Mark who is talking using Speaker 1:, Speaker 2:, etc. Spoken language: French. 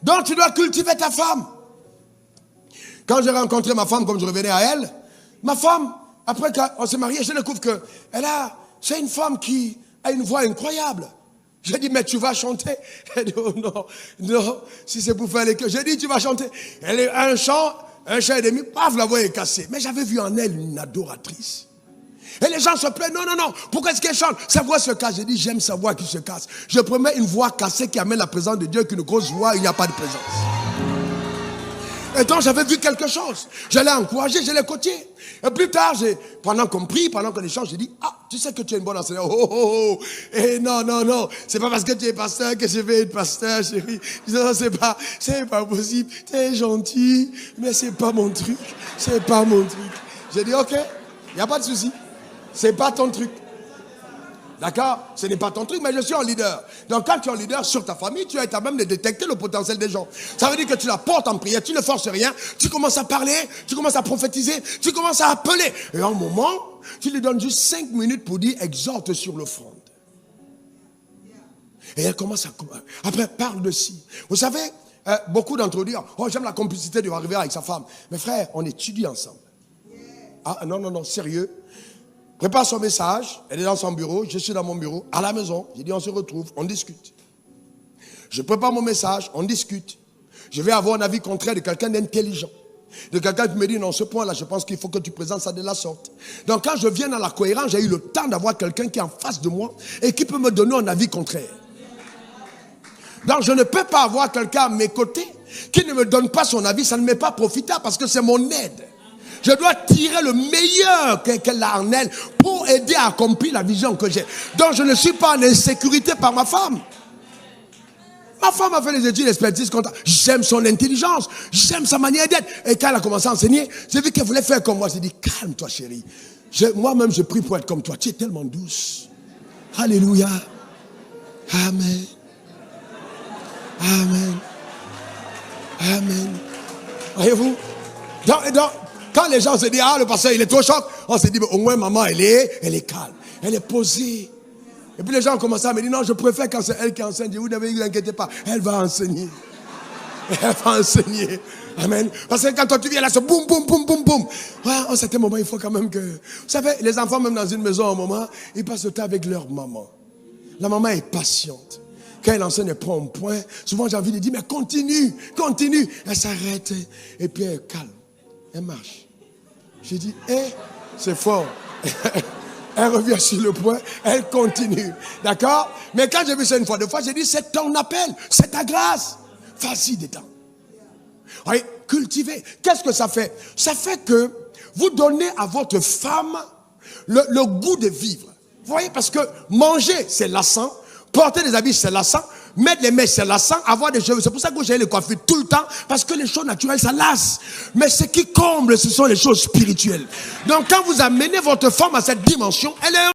Speaker 1: Donc tu dois cultiver ta femme. Quand j'ai rencontré ma femme, comme je revenais à elle, ma femme, après qu'on s'est marié, je découvre que c'est une femme qui a une voix incroyable. J'ai dit, mais tu vas chanter? Elle dit, oh non, si c'est pour faire les chœurs. J'ai dit, tu vas chanter. Elle a un chant et demi, paf, la voix est cassée. Mais j'avais vu en elle une adoratrice. Et les gens se plaignent, non, pourquoi est-ce qu'elle chante? Sa voix se casse. J'ai dit, j'aime sa voix qui se casse. Je promets une voix cassée qui amène la présence de Dieu, qu'une grosse voix, il n'y a pas de présence. Et donc j'avais vu quelque chose. Je l'ai encouragé, je l'ai coaché. Et plus tard, pendant qu'on prie, pendant qu'on échange, j'ai dit, tu sais que tu es une bonne enseignante. Oh. Et non. C'est pas parce que tu es pasteur que je vais être pasteur, chérie. Non, c'est pas possible. Tu es gentil, mais c'est pas mon truc. C'est pas mon truc. J'ai dit, ok, il n'y a pas de souci. C'est pas ton truc. D'accord? Ce n'est pas ton truc, mais je suis un leader. Donc quand tu es un leader sur ta famille, tu es à même de détecter le potentiel des gens. Ça veut dire que tu la portes en prière, tu ne forces rien, tu commences à parler, tu commences à prophétiser, tu commences à appeler. Et à un moment, tu lui donnes juste 5 minutes pour dire exhorte sur le front. Et elle commence à... Après, parle de ci. Vous savez, beaucoup d'entre vous disent, oh, j'aime la complicité de arriver avec sa femme. Mais frère, on étudie ensemble. Ah non, sérieux. Prépare son message, elle est dans son bureau, je suis dans mon bureau, à la maison. J'ai dit, on se retrouve, on discute. Je prépare mon message, on discute. Je vais avoir un avis contraire de quelqu'un d'intelligent. De quelqu'un qui me dit, non, ce point-là, je pense qu'il faut que tu présentes ça de la sorte. Donc quand je viens dans la cohérence, j'ai eu le temps d'avoir quelqu'un qui est en face de moi et qui peut me donner un avis contraire. Donc je ne peux pas avoir quelqu'un à mes côtés qui ne me donne pas son avis, ça ne m'est pas profitable parce que c'est mon aide. Je dois tirer le meilleur qu'elle a en elle pour aider à accomplir la vision que j'ai. Donc je ne suis pas en insécurité par ma femme. Ma femme a fait les études d'expertise comptable. J'aime son intelligence, j'aime sa manière d'être. Et quand elle a commencé à enseigner, j'ai vu qu'elle voulait faire comme moi. J'ai dit, calme-toi chérie. Moi-même je prie pour être comme toi. Tu es tellement douce. Alléluia. Amen. Amen. Amen. Voyez-vous? Donc, quand les gens se disent, le pasteur il est trop choc, on se dit, au moins maman elle est calme, elle est posée. Et puis les gens ont commencé à me dire, non, je préfère quand c'est elle qui enseigne. Vous ne vous inquiétez pas, elle va enseigner. Elle va enseigner. Amen. Parce que quand toi tu viens là, c'est boum, boum, boum, boum, boum. Ouais, à un certain moment, il faut quand même que... Vous savez, les enfants, même dans une maison, à un moment, ils passent le temps avec leur maman. La maman est patiente. Quand elle enseigne, elle prend un point. Souvent, j'ai envie de dire, mais continue. Elle s'arrête. Et puis elle calme. Elle marche. J'ai dit, c'est fort. Elle revient sur le point, elle continue. D'accord? Mais quand j'ai vu ça une fois, deux fois, j'ai dit, c'est ton appel, c'est ta grâce. Vas-y dedans. Oui, cultiver. Qu'est-ce que ça fait? Ça fait que vous donnez à votre femme le goût de vivre. Vous voyez, parce que manger, c'est lassant. Porter des habits, c'est lassant. Mettre les mèches, c'est lassant. Avoir des cheveux, c'est pour ça que j'ai les coiffures tout le temps. Parce que les choses naturelles, ça lasse. Mais ce qui comble, ce sont les choses spirituelles. Donc quand vous amenez votre femme à cette dimension, elle est